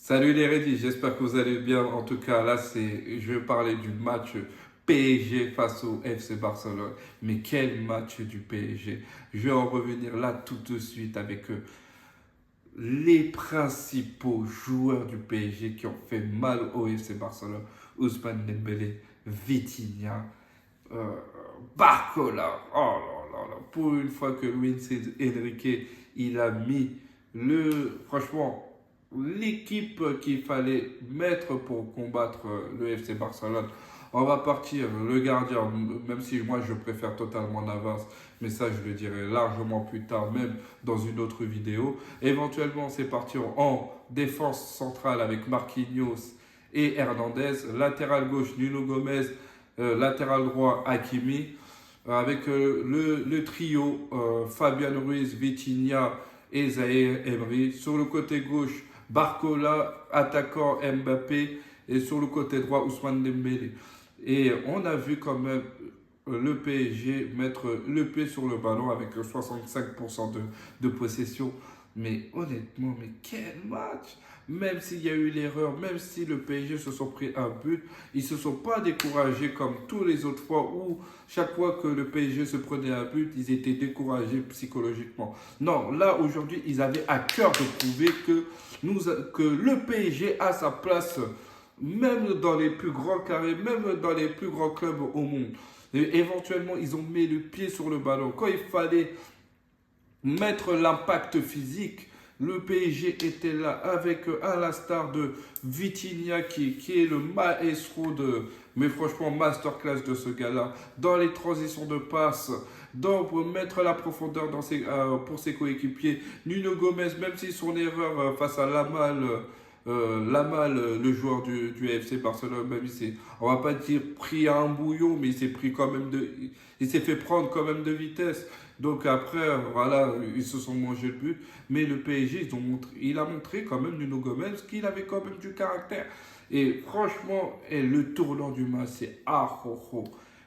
Salut les Redis, j'espère que vous allez bien. En tout cas, là, je vais parler du match PSG face au FC Barcelone. Mais quel match du PSG! Je vais en revenir là tout de suite avec les principaux joueurs du PSG qui ont fait mal au FC Barcelone. Ousmane Dembélé, Vitinha, euh, Barcola. Oh là là là. Pour une fois que Luis Enrique, il a mis franchement, l'équipe qu'il fallait mettre pour combattre le FC Barcelone. On va partir, le gardien, même si moi je préfère totalement Navas, mais ça je le dirai largement plus tard, même dans une autre vidéo. Éventuellement, c'est parti en défense centrale avec Marquinhos et Hernandez. Latéral gauche, Nuno Gomez. Latéral droit, Hakimi. Avec le trio, Fabian Ruiz, Vitinha et Zahir Emery. Sur le côté gauche, Barcola, attaquant Mbappé. Et sur le côté droit, Ousmane Dembélé. Et on a vu quand même le PSG mettre le pied sur le ballon avec 65% de possession. Mais honnêtement, mais quel match! Même s'il y a eu l'erreur, même si le PSG se sont pris un but, ils ne se sont pas découragés comme tous les autres fois où chaque fois que le PSG se prenait un but, ils étaient découragés psychologiquement. Non, là aujourd'hui, ils avaient à cœur de prouver que le PSG a sa place même dans les plus grands carrés, même dans les plus grands clubs au monde. Et éventuellement, ils ont mis le pied sur le ballon. Quand il fallait mettre l'impact physique, le PSG était là avec, à l'instar de Vitinha qui est le maestro mais franchement, masterclass de ce gars-là, dans les transitions de passe, pour mettre la profondeur pour ses coéquipiers. Nuno Gomez, même si son erreur face à Lamal, le joueur du FC Barcelone, même on va pas dire pris à un bouillon, mais il s'est fait prendre quand même de vitesse. Donc après, voilà, ils se sont mangés le but. Mais le PSG, il a montré quand même Nuno Gomez qu'il avait quand même du caractère. Et franchement, le tournant du match, c'est ho.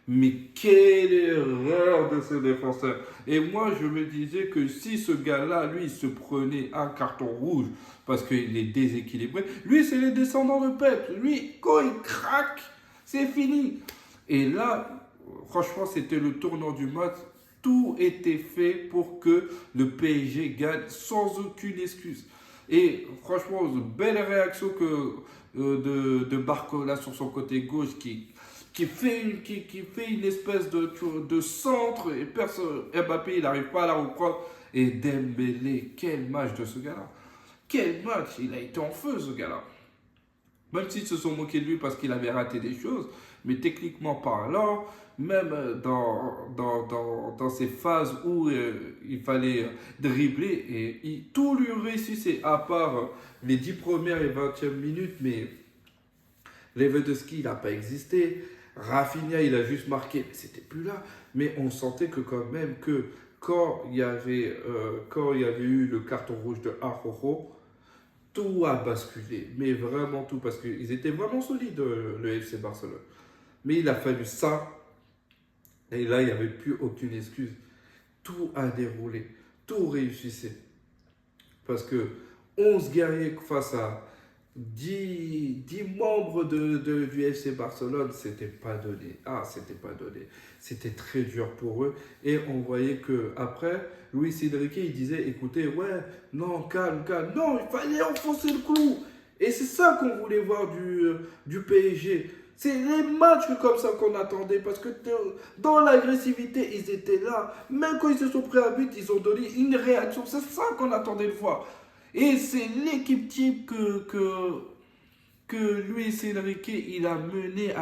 Mais quelle erreur de ce défenseur. Et moi, je me disais que si ce gars-là, lui, se prenait un carton rouge parce qu'il est déséquilibré, lui, c'est les descendants de Pep. Lui, quand il craque, c'est fini. Et là, franchement, c'était le tournant du match. Tout était fait pour que le PSG gagne sans aucune excuse. Et franchement, belle réaction de Barcola sur son côté gauche qui fait une espèce de centre et Mbappé il n'arrive pas à la reprendre. Et Dembélé, quel match de ce gars-là! Quel match! Il a été en feu ce gars-là. Même s'ils se sont moqués de lui parce qu'il avait raté des choses, mais techniquement parlant, même dans ces phases où il fallait dribbler, tout lui réussissait, à part les 10 premières et 20e minutes, mais Lewandowski, il n'a pas existé. Rafinha, il a juste marqué, mais c'était plus là. Mais on sentait que quand même que quand il y avait eu le carton rouge de Arrojo, tout a basculé, mais vraiment tout, parce qu'ils étaient vraiment solides, le FC Barcelone. Mais il a fallu ça, et là, il n'y avait plus aucune excuse. Tout a déroulé, tout réussissait. Parce que 11 guerriers face à 10 membres du FC Barcelone, c'était pas donné. Ah, c'était pas donné. C'était très dur pour eux. Et on voyait que après, Luis Enrique, il disait, écoutez, ouais, non, calme. Non, il fallait enfoncer le clou. Et c'est ça qu'on voulait voir du PSG. C'est les matchs comme ça qu'on attendait parce que dans l'agressivité, ils étaient là. Même quand ils se sont pris à but, ils ont donné une réaction. C'est ça qu'on attendait de voir. Et c'est l'équipe type que Luis Enrique il a mené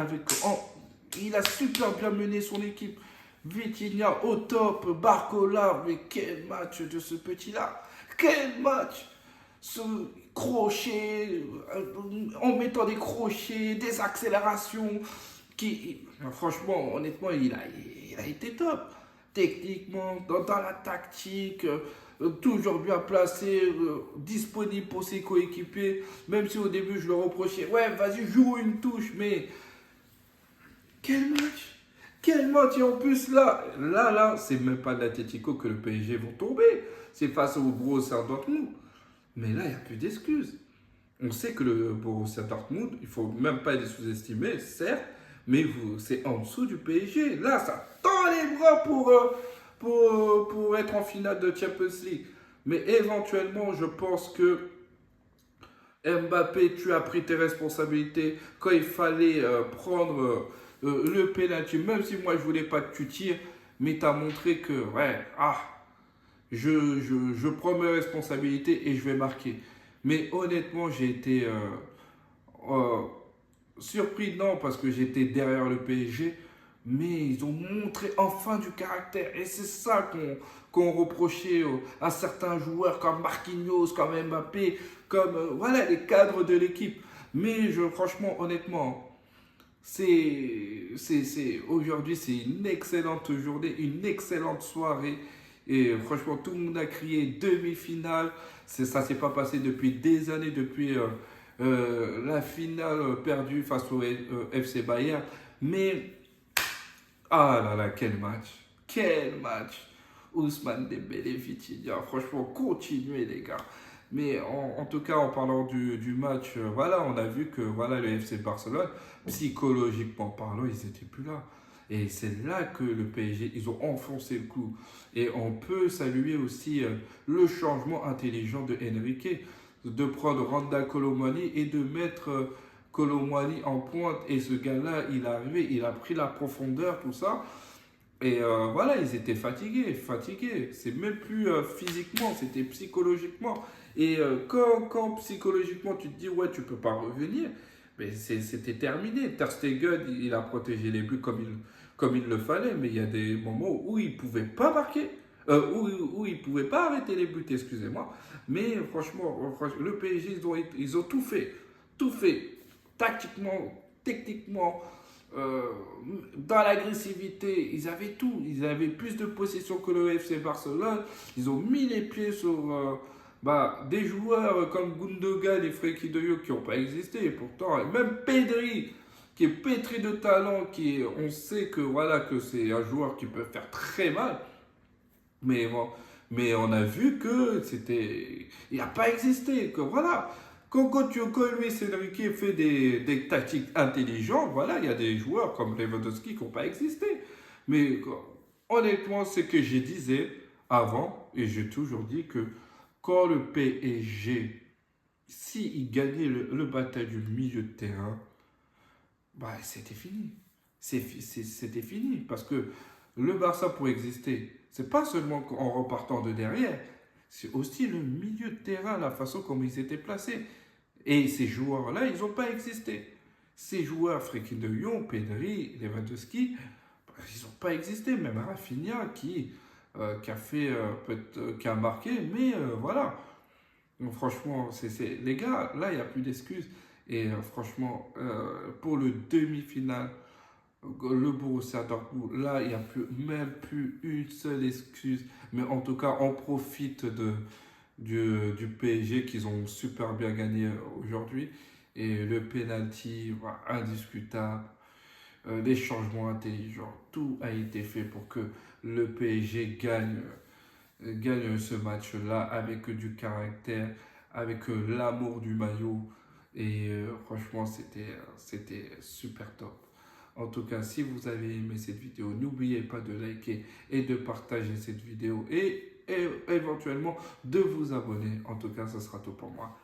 il a super bien mené son équipe. Vitinha au top, Barcola, mais quel match de ce petit-là! Quel match! Ce crochet, en mettant des crochets, des accélérations, franchement, honnêtement, il a été top. Techniquement, dans la tactique, toujours bien placé, disponible pour ses coéquipiers. Même si au début je le reprochais, ouais, vas-y, joue une touche, mais quel match! Quel match! Et en plus, là, c'est même pas de l'Atletico que le PSG vont tomber. C'est face au gros Dortmund. Mais là, il n'y a plus d'excuses. On sait que le Borussia Dortmund, il ne faut même pas les sous-estimer, certes, mais c'est en dessous du PSG. Là, ça tend les bras pour être en finale de Champions League. Mais éventuellement, je pense que Mbappé, tu as pris tes responsabilités quand il fallait prendre le penalty, même si moi je voulais pas que tu tires, mais tu as montré que, ouais, je prends mes responsabilités et je vais marquer. Mais honnêtement, j'ai été euh, surpris, non, parce que j'étais derrière le PSG, mais ils ont montré enfin du caractère. Et c'est ça qu'on reprochait à certains joueurs comme Marquinhos, comme Mbappé, comme voilà, les cadres de l'équipe. Mais franchement, honnêtement, aujourd'hui, c'est une excellente journée, une excellente soirée. Et franchement, tout le monde a crié demi-finale. Ça ne s'est pas passé depuis des années, depuis la finale perdue face au FC Bayern. Mais, ah là là, quel match! Quel match! Ousmane Dembélé, Vitinha. Franchement, continuez les gars. Mais en tout cas, en parlant du match, voilà, on a vu que voilà, le FC Barcelone, psychologiquement parlant, ils n'étaient plus là. Et c'est là que le PSG, ils ont enfoncé le clou. Et on peut saluer aussi le changement intelligent de Enrique, de prendre Randal Colomwani et de mettre Colomwani en pointe. Et ce gars-là, il est arrivé, il a pris la profondeur, tout ça. Et voilà, ils étaient fatigués. C'est même plus physiquement, c'était psychologiquement. Et quand psychologiquement tu te dis, ouais, tu peux pas revenir, mais c'était terminé. Ter Stegen, il a protégé les buts comme il le fallait, mais il y a des moments où il pouvait pas marquer, où il pouvait pas arrêter les buts, excusez-moi. Mais franchement, le PSG, ils ont tout fait, tactiquement, techniquement. Euh, dans l'agressivité, ils avaient tout. Ils avaient plus de possession que le FC Barcelone. Ils ont mis les pieds sur des joueurs comme Gundogan et Frenkie de Jong qui n'ont pas existé. Et pourtant, même Pedri, qui est pétri de talent, on sait que voilà que c'est un joueur qui peut faire très mal. Mais bon, mais on a vu que il n'a pas existé. Que voilà, quand Luis Enrique fait des tactiques intelligentes, voilà, il y a des joueurs comme Lewandowski qui n'ont pas existé. Mais honnêtement, c'est que je disais avant, et j'ai toujours dit que quand le PSG, s'il gagnait le bataille du milieu de terrain, bah, c'était fini. C'était fini. Parce que le Barça, pour exister, c'est pas seulement en repartant de derrière, c'est aussi le milieu de terrain, la façon comme ils étaient placés. Et ces joueurs-là, ils n'ont pas existé. Ces joueurs, Frenkie de Jong, Pedri, Lewandowski, ils n'ont pas existé. Même Rafinha qui a fait, qui a marqué, mais voilà. Donc, franchement, les gars, là, il n'y a plus d'excuses. Et franchement, pour le demi-finale, le Borussia Dortmund, là, il n'y a même plus une seule excuse. Mais en tout cas, on profite du PSG qu'ils ont super bien gagné aujourd'hui. Et le penalty, voilà, indiscutable. Les changements intelligents, tout a été fait pour que le PSG gagne ce match-là avec du caractère, avec l'amour du maillot. Et franchement, c'était super top. En tout cas, si vous avez aimé cette vidéo, n'oubliez pas de liker et de partager cette vidéo et éventuellement de vous abonner. En tout cas, ce sera tout pour moi.